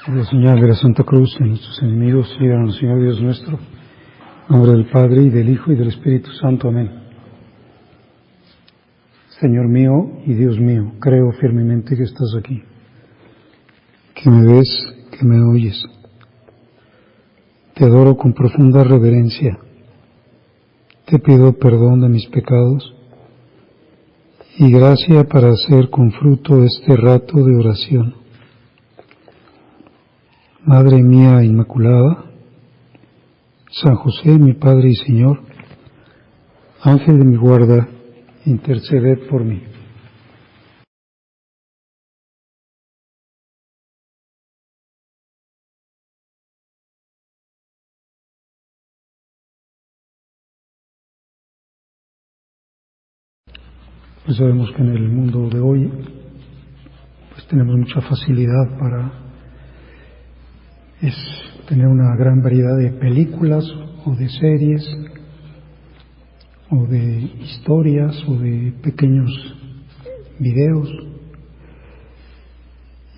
La señal de la Santa Cruz de nuestros enemigos, líbranos, Señor Dios nuestro. En nombre del Padre, y del Hijo, y del Espíritu Santo. Amén. Señor mío y Dios mío, creo firmemente que estás aquí, que me ves, que me oyes. Te adoro con profunda reverencia. Te pido perdón de mis pecados y gracia para hacer con fruto este rato de oración. Madre mía Inmaculada, San José, mi Padre y Señor, Ángel de mi guarda, interceded por mí. Pues sabemos que en el mundo de hoy pues tenemos mucha facilidad para tener una gran variedad de películas o de series o de historias o de pequeños videos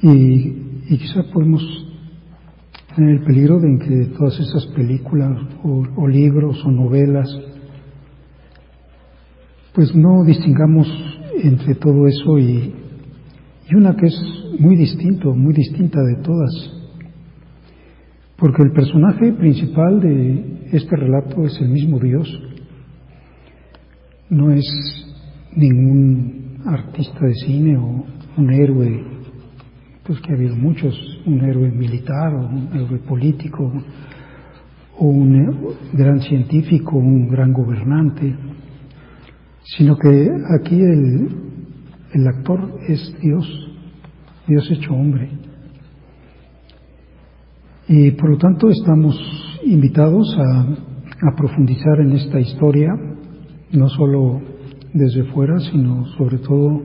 y quizá podemos tener el peligro de que todas esas películas o libros o novelas pues no distingamos entre todo eso y una que es muy distinta de todas. Porque el personaje principal de este relato es el mismo Dios. No es ningún artista de cine o un héroe, pues que ha habido muchos, un héroe militar o un héroe político o un gran científico, un gran gobernante, sino que aquí el actor es Dios hecho hombre. Y por lo tanto estamos invitados a profundizar en esta historia, no solo desde fuera, sino sobre todo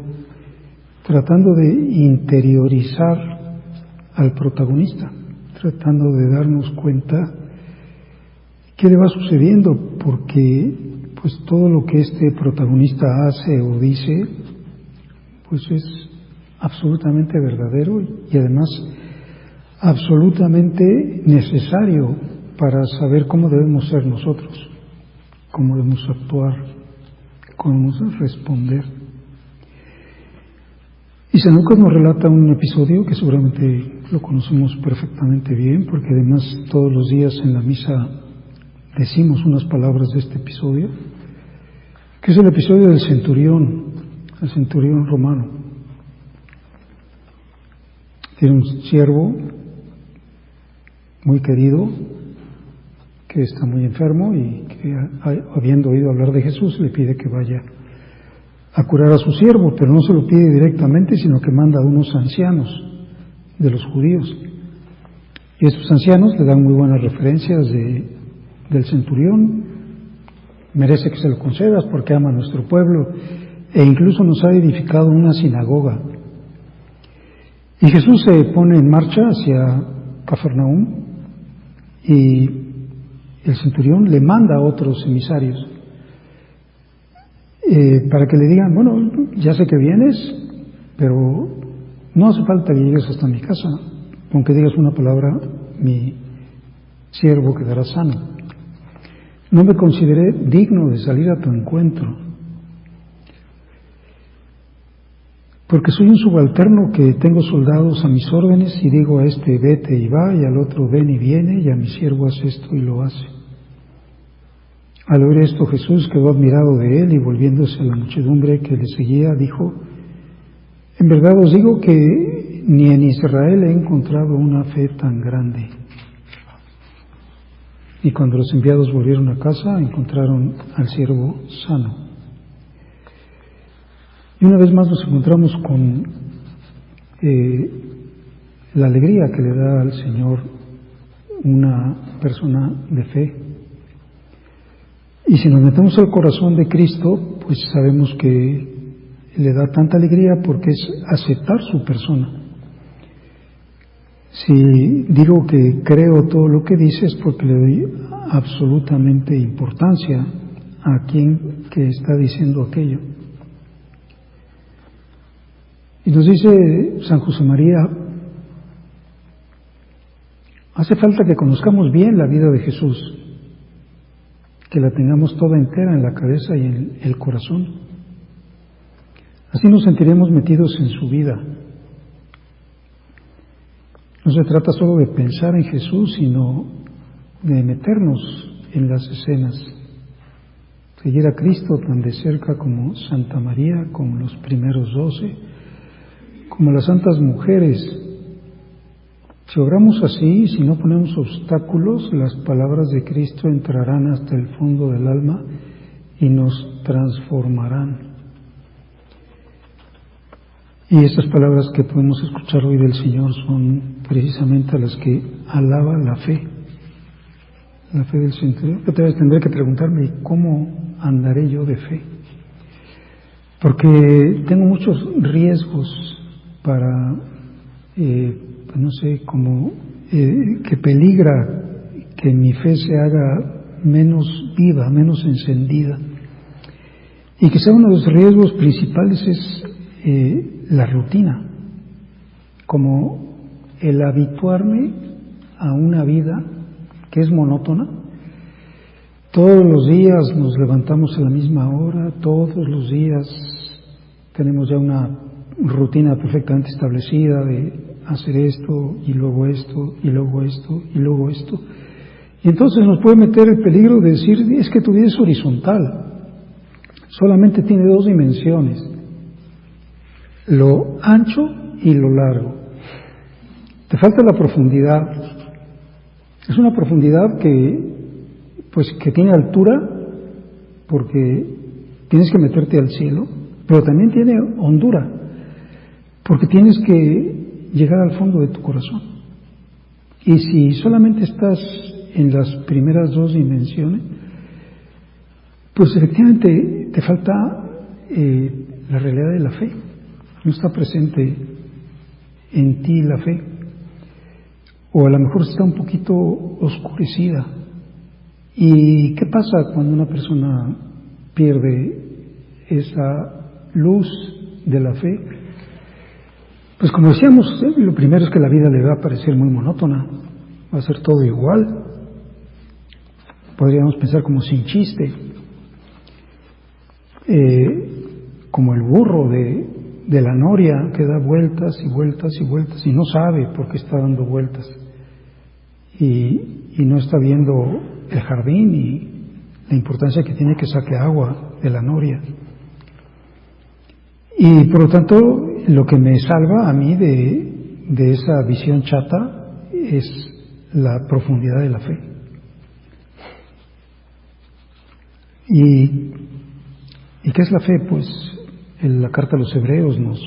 tratando de interiorizar al protagonista, tratando de darnos cuenta qué le va sucediendo, porque pues todo lo que este protagonista hace o dice, pues es absolutamente verdadero y además absolutamente necesario para saber cómo debemos ser nosotros, cómo debemos actuar, cómo debemos responder. Y San Lucas nos relata un episodio que seguramente lo conocemos perfectamente bien, porque además todos los días en la misa decimos unas palabras de este episodio, que es el episodio del centurión, el centurión romano. Tiene un siervo muy querido, que está muy enfermo y que habiendo oído hablar de Jesús le pide que vaya a curar a su siervo, pero no se lo pide directamente, sino que manda a unos ancianos de los judíos. Y estos ancianos le dan muy buenas referencias del centurión, merece que se lo concedas porque ama a nuestro pueblo e incluso nos ha edificado una sinagoga. Y Jesús se pone en marcha hacia Cafarnaúm y el centurión le manda a otros emisarios para que le digan, bueno, ya sé que vienes, pero no hace falta que llegues hasta mi casa, con que digas una palabra, mi siervo quedará sano. No me consideré digno de salir a tu encuentro, porque soy un subalterno que tengo soldados a mis órdenes y digo a este vete y va, y al otro ven y viene, y a mi siervo hace esto y lo hace. Al oír esto Jesús quedó admirado de él y volviéndose a la muchedumbre que le seguía dijo, en verdad os digo que ni en Israel he encontrado una fe tan grande. Y cuando los enviados volvieron a casa encontraron al siervo sano. Y una vez más nos encontramos con la alegría que le da al Señor una persona de fe. Y si nos metemos al corazón de Cristo, pues sabemos que le da tanta alegría porque es aceptar su persona. Si digo que creo todo lo que dice es porque le doy absolutamente importancia a quien que está diciendo aquello. Y nos dice San José María Hace falta que conozcamos bien la vida de Jesús, que la tengamos toda entera en la cabeza y en el corazón. Así nos sentiremos metidos en su vida. No se trata solo de pensar en Jesús, sino de meternos en las escenas. Seguir a Cristo tan de cerca como Santa María, como los primeros 12, como las santas mujeres. Si obramos así, si no ponemos obstáculos, las palabras de Cristo entrarán hasta el fondo del alma y nos transformarán. Y estas palabras que podemos escuchar hoy del Señor son precisamente las que alaba la fe del centurión. Yo tendré que preguntarme cómo andaré yo de fe, porque tengo muchos riesgos para no sé, como que peligra que mi fe se haga menos viva, menos encendida. Y quizá uno de los riesgos principales es la rutina, como el habituarme a una vida que es monótona. Todos los días nos levantamos a la misma hora, todos los días tenemos ya una rutina perfectamente establecida de hacer esto, y luego esto, y luego esto, y luego esto. Y entonces nos puede meter el peligro de decir, es que tu vida es horizontal, solamente tiene 2 dimensiones, lo ancho y lo largo. Te falta la profundidad. Es una profundidad que tiene altura, porque tienes que meterte al cielo, pero también tiene hondura, porque tienes que llegar al fondo de tu corazón. Y si solamente estás en las primeras 2 dimensiones, pues efectivamente te falta la realidad de la fe. No está presente en ti la fe, o a lo mejor está un poquito oscurecida. ¿Y qué pasa cuando una persona pierde esa luz de la fe? Pues como decíamos, lo primero es que la vida le va a parecer muy monótona, va a ser todo igual. Podríamos pensar como sin chiste, como el burro de la noria que da vueltas y vueltas y vueltas y no sabe por qué está dando vueltas, y no está viendo el jardín y la importancia que tiene que saque agua de la noria. Y por lo tanto, lo que me salva a mí de esa visión chata es la profundidad de la fe. ¿Y qué es la fe? Pues la carta a los Hebreos nos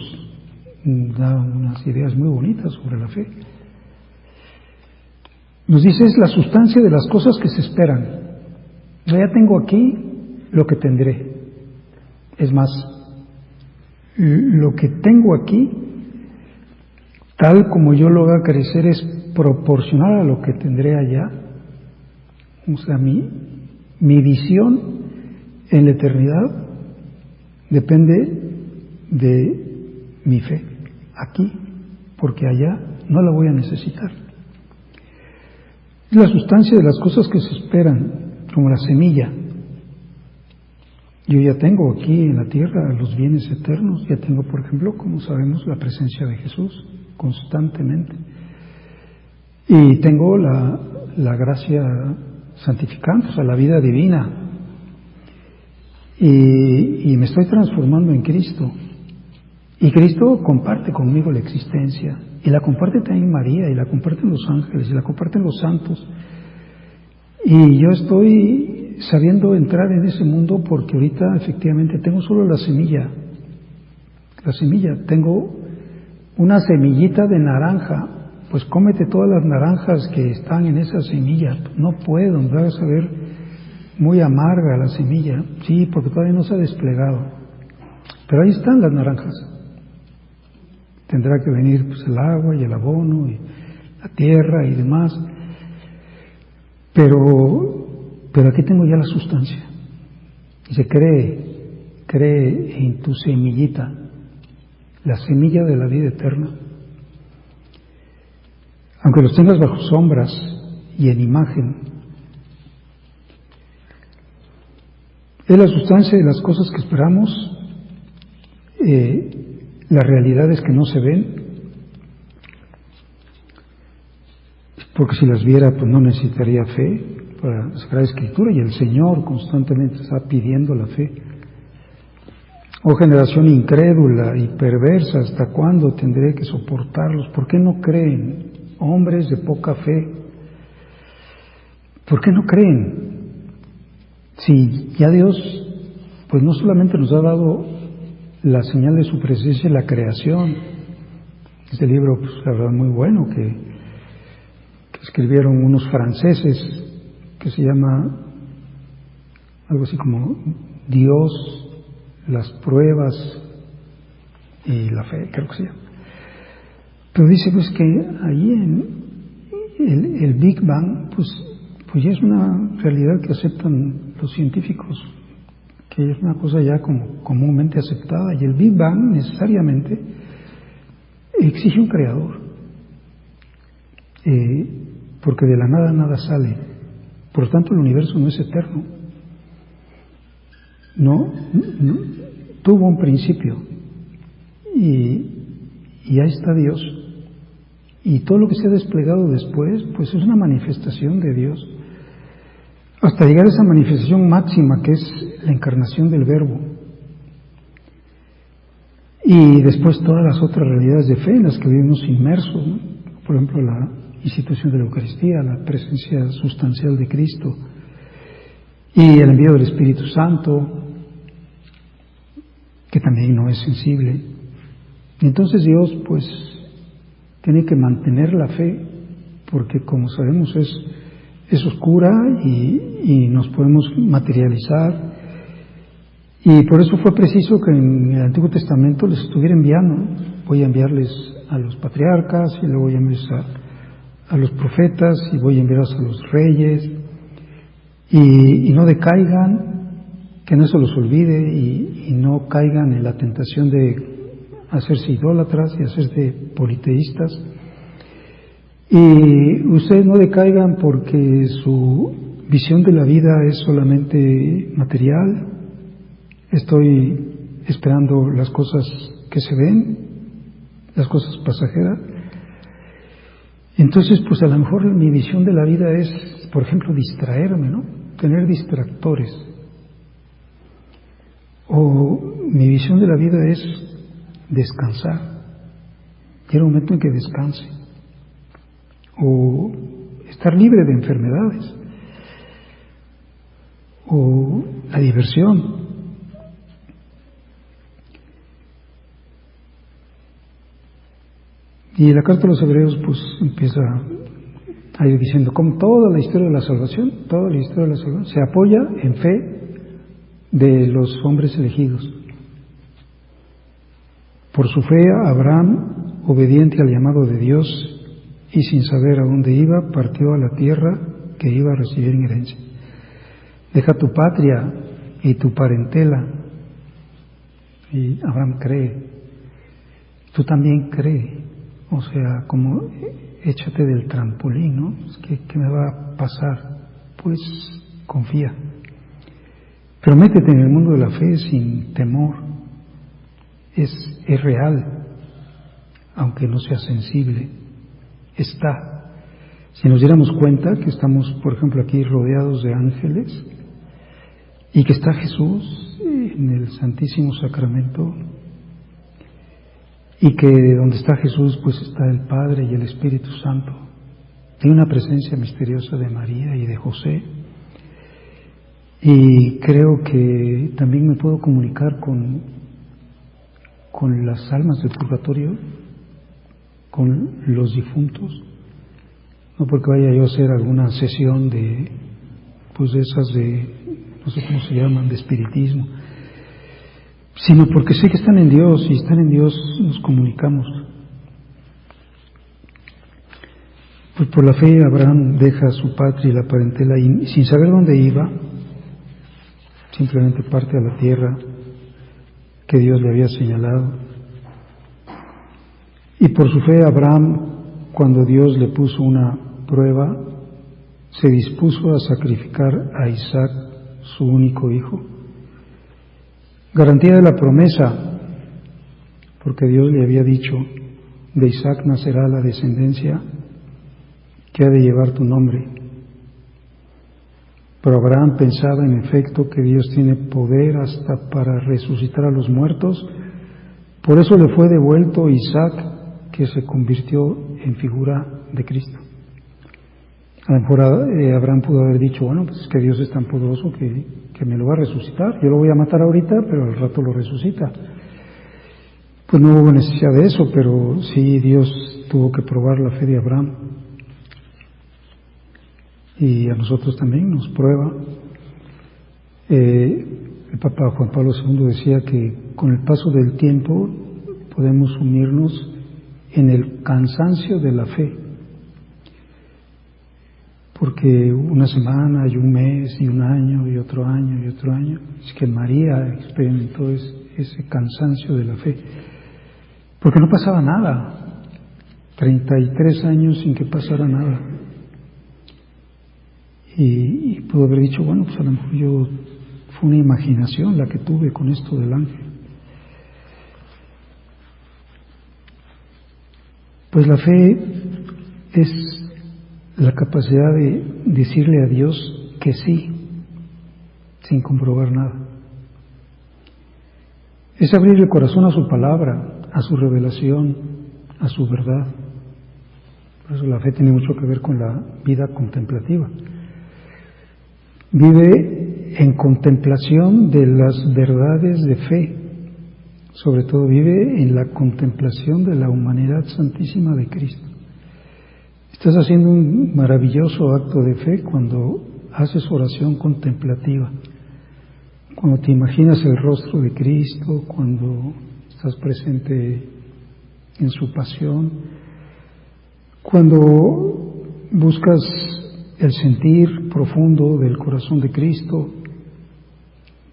da unas ideas muy bonitas sobre la fe. Nos dice, es la sustancia de las cosas que se esperan. Yo ya tengo aquí lo que tendré. Es más, lo que tengo aquí, tal como yo lo haga crecer, es proporcional a lo que tendré allá. O sea, mi visión en la eternidad depende de mi fe aquí, porque allá no la voy a necesitar. Es la sustancia de las cosas que se esperan, como la semilla. Yo ya tengo aquí en la tierra los bienes eternos, ya tengo, por ejemplo, como sabemos, la presencia de Jesús constantemente. Y tengo la gracia santificante, o sea, la vida divina. Y me estoy transformando en Cristo. Y Cristo comparte conmigo la existencia. Y la comparte también María, y la comparten los ángeles, y la comparten los santos. Y yo estoy sabiendo entrar en ese mundo porque ahorita efectivamente tengo solo la semilla. La semilla, tengo una semillita de naranja. Pues cómete todas las naranjas que están en esa semilla. No puedo, me vas a ver muy amarga la semilla. Sí, porque todavía no se ha desplegado. Pero ahí están las naranjas. Tendrá que venir pues el agua y el abono y la tierra y demás. Pero aquí tengo ya la sustancia. Dice, cree en tu semillita, la semilla de la vida eterna. Aunque los tengas bajo sombras y en imagen, es la sustancia de las cosas que esperamos, las realidades que no se ven, porque si las viera pues no necesitaría fe para la Sagrada Escritura, y el Señor constantemente está pidiendo la fe. Oh generación incrédula y perversa, ¿hasta cuándo tendré que soportarlos? ¿Por qué no creen? Hombres de poca fe, ¿por qué no creen? Si ya Dios pues no solamente nos ha dado la señal de su presencia en la creación. Este libro, pues la verdad, muy bueno, que escribieron unos franceses, que se llama algo así como Dios, las pruebas y la fe, creo que se llama. Pero dice pues que ahí en el Big Bang, pues ya es una realidad que aceptan los científicos, que es una cosa ya como comúnmente aceptada, y el Big Bang necesariamente exige un creador, porque de la nada nada sale. Por lo tanto, el universo no es eterno, no tuvo un principio, y ahí está Dios, y todo lo que se ha desplegado después pues es una manifestación de Dios, hasta llegar a esa manifestación máxima que es la encarnación del Verbo, y después todas las otras realidades de fe en las que vivimos inmersos, ¿no? Por ejemplo, la institución de la Eucaristía, la presencia sustancial de Cristo y el envío del Espíritu Santo, que también no es sensible. Y entonces Dios pues tiene que mantener la fe, porque como sabemos es oscura y nos podemos materializar, y por eso fue preciso que en el Antiguo Testamento les estuviera enviando. Voy a enviarles a los patriarcas, y luego voy a enviarles a los profetas, y voy a enviarles a los reyes, y no decaigan, que no se los olvide, y no caigan en la tentación de hacerse idólatras y hacerse politeístas. Y ustedes no decaigan porque su visión de la vida es solamente material. Estoy esperando las cosas que se ven, las cosas pasajeras. Entonces, pues a lo mejor mi visión de la vida es, por ejemplo, distraerme, ¿no? Tener distractores. O mi visión de la vida es descansar. Llega un momento en que descanse. O estar libre de enfermedades. O la diversión. Y la carta a los Hebreos pues empieza a ir diciendo cómo toda la historia de la salvación se apoya en fe de los hombres elegidos. Por su fe, Abraham, obediente al llamado de Dios y sin saber a dónde iba, partió a la tierra que iba a recibir en herencia. Deja tu patria y tu parentela. Y Abraham cree. Tú también cree. O sea, como échate del trampolín, ¿no? ¿Qué me va a pasar? Pues confía. Pero métete en el mundo de la fe sin temor. Es real, aunque no sea sensible. Está. Si nos diéramos cuenta que estamos, por ejemplo, aquí rodeados de ángeles y que está Jesús en el Santísimo Sacramento, y que donde está Jesús pues está el Padre y el Espíritu Santo. Hay una presencia misteriosa de María y de José, y creo que también me puedo comunicar con las almas del purgatorio, con los difuntos, no porque vaya yo a hacer alguna sesión de esas de, no sé cómo se llaman, de espiritismo, sino porque sé que están en Dios, y están en Dios nos comunicamos. Pues por la fe Abraham deja su patria y la parentela, y sin saber dónde iba, simplemente parte a la tierra que Dios le había señalado. Y por su fe Abraham cuando Dios le puso una prueba, se dispuso a sacrificar a Isaac, su único hijo. Garantía de la promesa, porque Dios le había dicho, de Isaac nacerá la descendencia que ha de llevar tu nombre. Pero Abraham pensaba en efecto que Dios tiene poder hasta para resucitar a los muertos, por eso le fue devuelto Isaac, que se convirtió en figura de Cristo. A lo mejor Abraham pudo haber dicho, bueno, pues es que Dios es tan poderoso que me lo va a resucitar, yo lo voy a matar ahorita, pero al rato lo resucita. Pues no hubo necesidad de eso, pero sí Dios tuvo que probar la fe de Abraham. Y a nosotros también nos prueba. El Papa Juan Pablo II decía que con el paso del tiempo podemos unirnos en el cansancio de la fe, porque una semana y un mes y un año y otro año y otro año, es que María experimentó ese cansancio de la fe, porque no pasaba nada, 33 años sin que pasara nada. Y pudo haber dicho, bueno, pues a lo mejor fue una imaginación la que tuve con esto del ángel. Pues la fe es la capacidad de decirle a Dios que sí, sin comprobar nada. Es abrir el corazón a su palabra, a su revelación, a su verdad. Por eso la fe tiene mucho que ver con la vida contemplativa. Vive en contemplación de las verdades de fe, sobre todo vive en la contemplación de la humanidad santísima de Cristo. Estás haciendo un maravilloso acto de fe cuando haces oración contemplativa, cuando te imaginas el rostro de Cristo, cuando estás presente en su pasión, cuando buscas el sentir profundo del corazón de Cristo,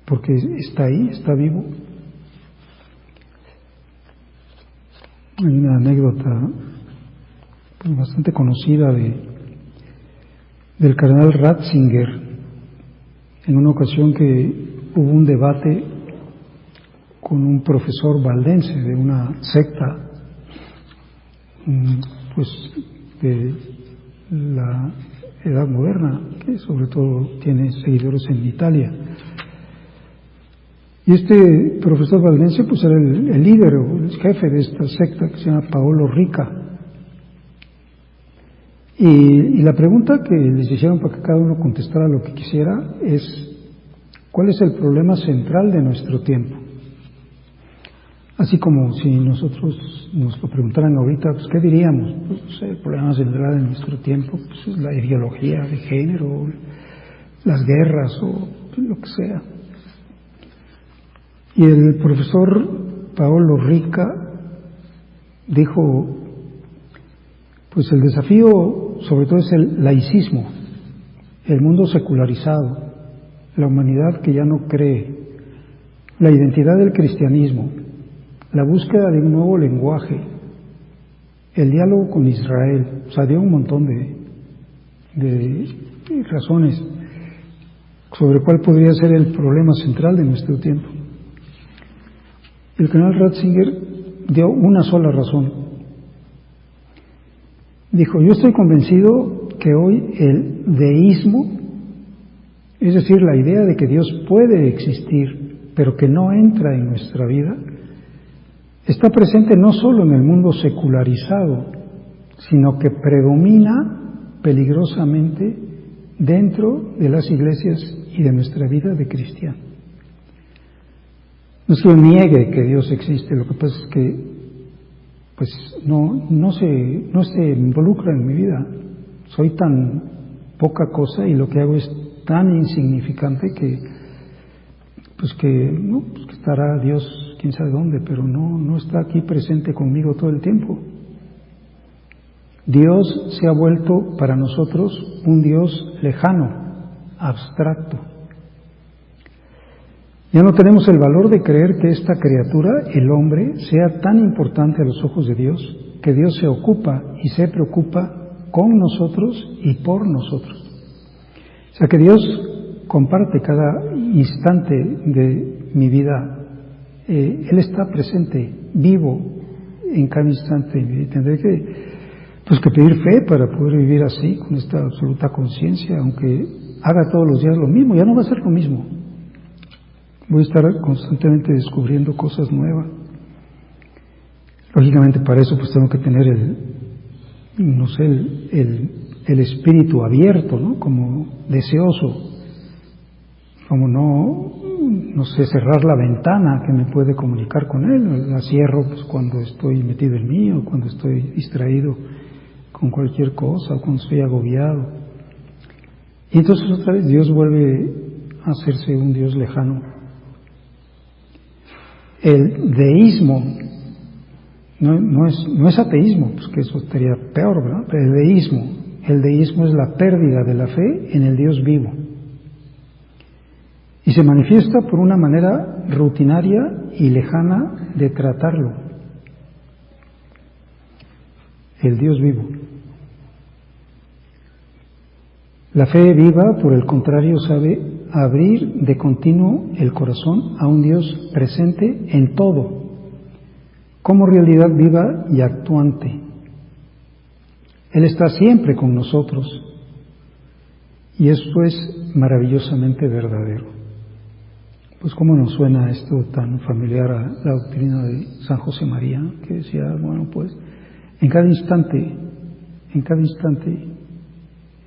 porque está ahí, está vivo. Hay una anécdota pues, bastante conocida del cardenal Ratzinger, en una ocasión que hubo un debate con un profesor valdense de una secta, pues de la Edad Moderna, que sobre todo tiene seguidores en Italia. Y este profesor valdense pues era el líder o el jefe de esta secta que se llama Paolo Rica. Y la pregunta que les hicieron para que cada uno contestara lo que quisiera es: ¿cuál es el problema central de nuestro tiempo? Así como si nosotros nos lo preguntaran ahorita, pues ¿qué diríamos? Pues no sé, el problema central de nuestro tiempo pues, es la ideología de género, las guerras o lo que sea. Y el profesor Paolo Rica dijo, pues el desafío sobre todo es el laicismo, el mundo secularizado, la humanidad que ya no cree, la identidad del cristianismo, la búsqueda de un nuevo lenguaje, el diálogo con Israel. O sea, dio un montón de razones sobre cuál podría ser el problema central de nuestro tiempo. El cardenal Ratzinger dio una sola razón. Dijo, yo estoy convencido que hoy el deísmo, es decir, la idea de que Dios puede existir, pero que no entra en nuestra vida, está presente no solo en el mundo secularizado, sino que predomina peligrosamente dentro de las iglesias y de nuestra vida de cristiano. No es que yo niegue que Dios existe, lo que pasa es que pues no se involucra en mi vida. Soy tan poca cosa y lo que hago es tan insignificante que estará Dios quién sabe dónde, pero no está aquí presente conmigo todo el tiempo. Dios se ha vuelto para nosotros un Dios lejano, abstracto. Ya no tenemos el valor de creer que esta criatura, el hombre, sea tan importante a los ojos de Dios que Dios se ocupa y se preocupa con nosotros y por nosotros. O sea que Dios comparte cada instante de mi vida. Él está presente, vivo en cada instante. Y tendré que pedir fe para poder vivir así, con esta absoluta conciencia, aunque haga todos los días lo mismo, ya no va a ser lo mismo. Voy a estar constantemente descubriendo cosas nuevas. Lógicamente para eso pues tengo que tener el espíritu abierto, ¿no? Como deseoso, como no sé, cerrar la ventana que me puede comunicar con Él. La cierro pues cuando estoy metido en mí, o cuando estoy distraído con cualquier cosa, o cuando estoy agobiado. Y entonces otra vez Dios vuelve a hacerse un Dios lejano. El deísmo no es ateísmo, pues que eso estaría peor, ¿verdad? Pero el deísmo es la pérdida de la fe en el Dios vivo. Y se manifiesta por una manera rutinaria y lejana de tratarlo. El Dios vivo. La fe viva, por el contrario, sabe abrir de continuo el corazón a un Dios presente en todo, como realidad viva y actuante. Él está siempre con nosotros, y esto es maravillosamente verdadero. Pues cómo nos suena esto tan familiar a la doctrina de San José María, que decía, bueno, pues en cada instante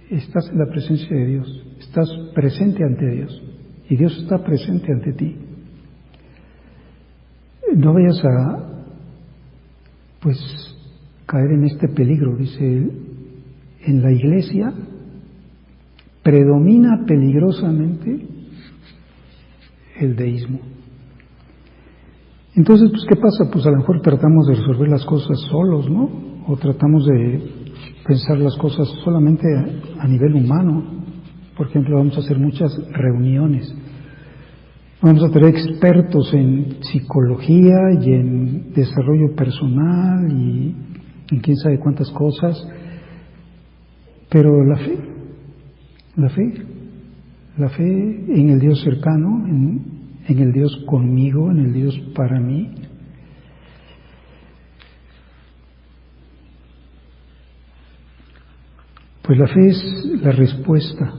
estás en la presencia de Dios, estás presente ante Dios, y Dios está presente ante ti. No vayas a caer en este peligro. Dice, en la Iglesia predomina peligrosamente el deísmo. Entonces, ¿qué pasa? Pues a lo mejor tratamos de resolver las cosas solos, ¿no? O tratamos de pensar las cosas solamente a nivel humano. Por ejemplo, vamos a hacer muchas reuniones. Vamos a tener expertos en psicología y en desarrollo personal y en quién sabe cuántas cosas. Pero la fe en el Dios cercano, en el Dios conmigo, en el Dios para mí. Pues la fe es la respuesta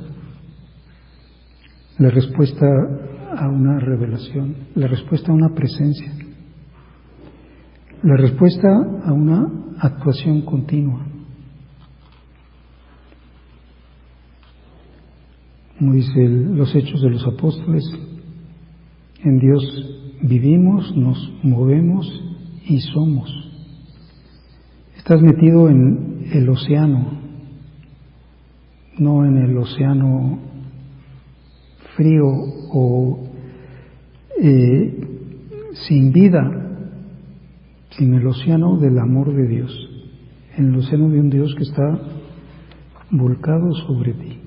a una revelación, la respuesta a una presencia, la respuesta a una actuación continua. Como dice los Hechos de los Apóstoles, en Dios vivimos, nos movemos y somos. Estás metido en el océano, no en el océano frío o sin vida, sino el océano del amor de Dios, en el océano de un Dios que está volcado sobre ti.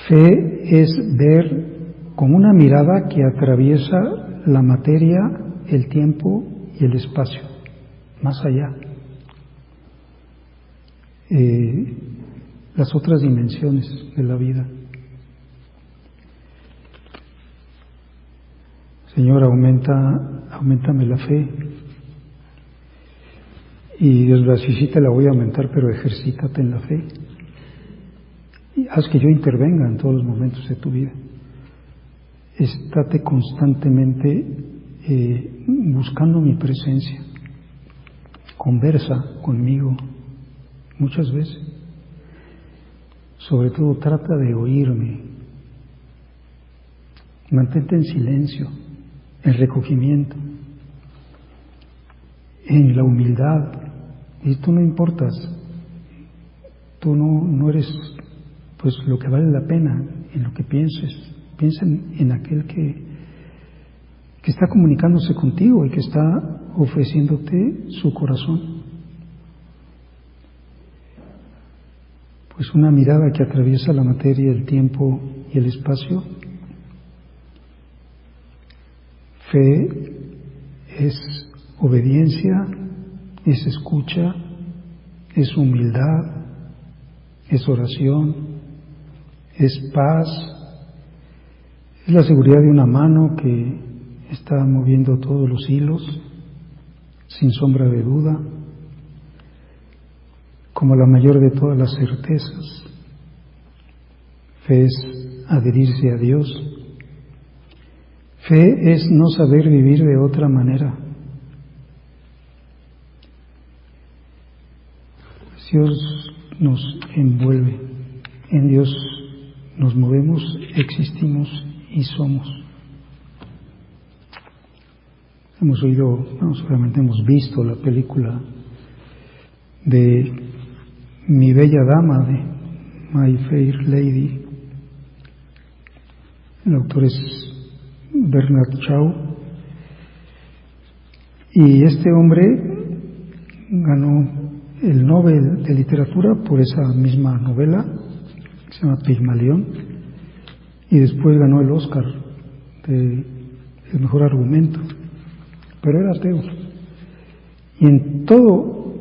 Fe es ver con una mirada que atraviesa la materia, el tiempo y el espacio, más allá. Las otras dimensiones de la vida. Señor, auméntame la fe. Y Dios va a decir, sí te la voy a aumentar, pero ejercítate en la fe. Y haz que yo intervenga en todos los momentos de tu vida. Estate constantemente buscando mi presencia. Conversa conmigo muchas veces. Sobre todo trata de oírme. Mantente en silencio, en recogimiento, en la humildad. Y tú no importas. Tú no eres pues lo que vale la pena en lo que pienses. Piensa en aquel que está comunicándose contigo y que está ofreciéndote su corazón. Pues una mirada que atraviesa la materia, el tiempo y el espacio. Fe es obediencia, es escucha, es humildad, es oración, es paz, es la seguridad de una mano que está moviendo todos los hilos, sin sombra de duda, como la mayor de todas las certezas. Fe es adherirse a Dios. Fe es no saber vivir de otra manera. Dios nos envuelve, en Dios nos movemos, existimos y somos. Hemos oído, seguramente hemos visto la película de Mi Bella Dama, de My Fair Lady. El autor es Bernard Shaw, y este hombre ganó el Nobel de Literatura por esa misma novela, que se llama Pigmalión, y después ganó el Oscar de el mejor argumento, pero era ateo. Y en todo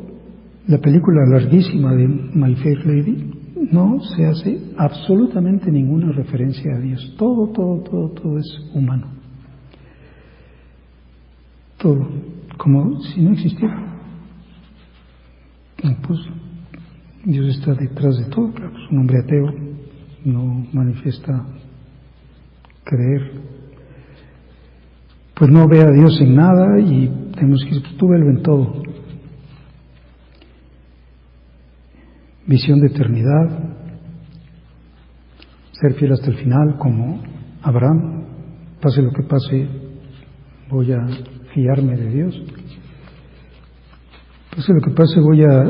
la película larguísima de My Fair Lady no se hace absolutamente ninguna referencia a Dios. Todo es humano. Todo, como si no existiera. Pues Dios está detrás de todo. Claro, pues un hombre ateo no manifiesta creer, pues no ve a Dios en nada, y tenemos que decir, tú velo en todo. Visión de eternidad, ser fiel hasta el final como Abraham, pase lo que pase, voy a fiarme de Dios. Pase lo que pase, voy a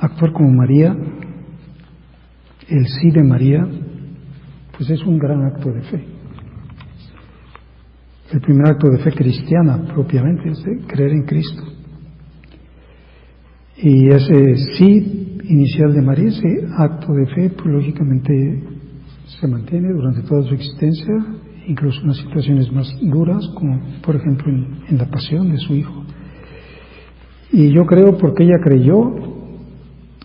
actuar como María. El sí de María, pues es un gran acto de fe. El primer acto de fe cristiana, propiamente, es de creer en Cristo. Y ese sí inicial de María, ese acto de fe, pues lógicamente se mantiene durante toda su existencia, incluso en las situaciones más duras, como por ejemplo en la pasión de su hijo. Y yo creo porque ella creyó,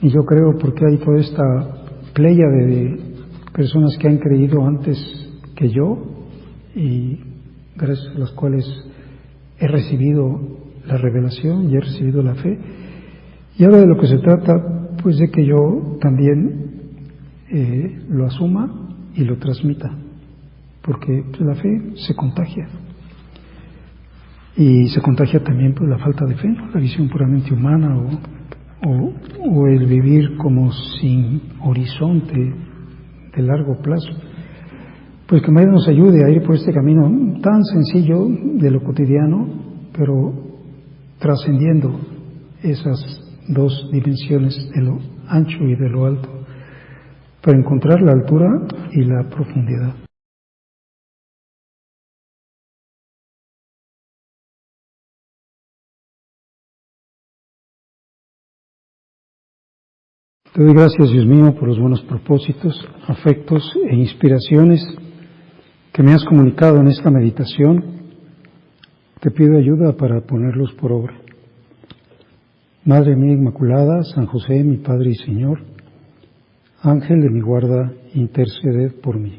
y yo creo porque hay toda esta pléyade de personas que han creído antes que yo, y gracias a las cuales he recibido la revelación y he recibido la fe. Y ahora de lo que se trata, pues de que yo también lo asuma y lo transmita, porque pues, la fe se contagia. Y se contagia también pues la falta de fe, ¿no? La visión puramente humana o el vivir como sin horizonte de largo plazo. Pues que María nos ayude a ir por este camino tan sencillo de lo cotidiano, pero trascendiendo esas dos dimensiones de lo ancho y de lo alto, para encontrar la altura y la profundidad. Te doy gracias, Dios mío, por los buenos propósitos, afectos e inspiraciones que me has comunicado en esta meditación. Te pido ayuda para ponerlos por obra. Madre mía Inmaculada, San José, mi Padre y Señor, Ángel de mi guarda, interceded por mí.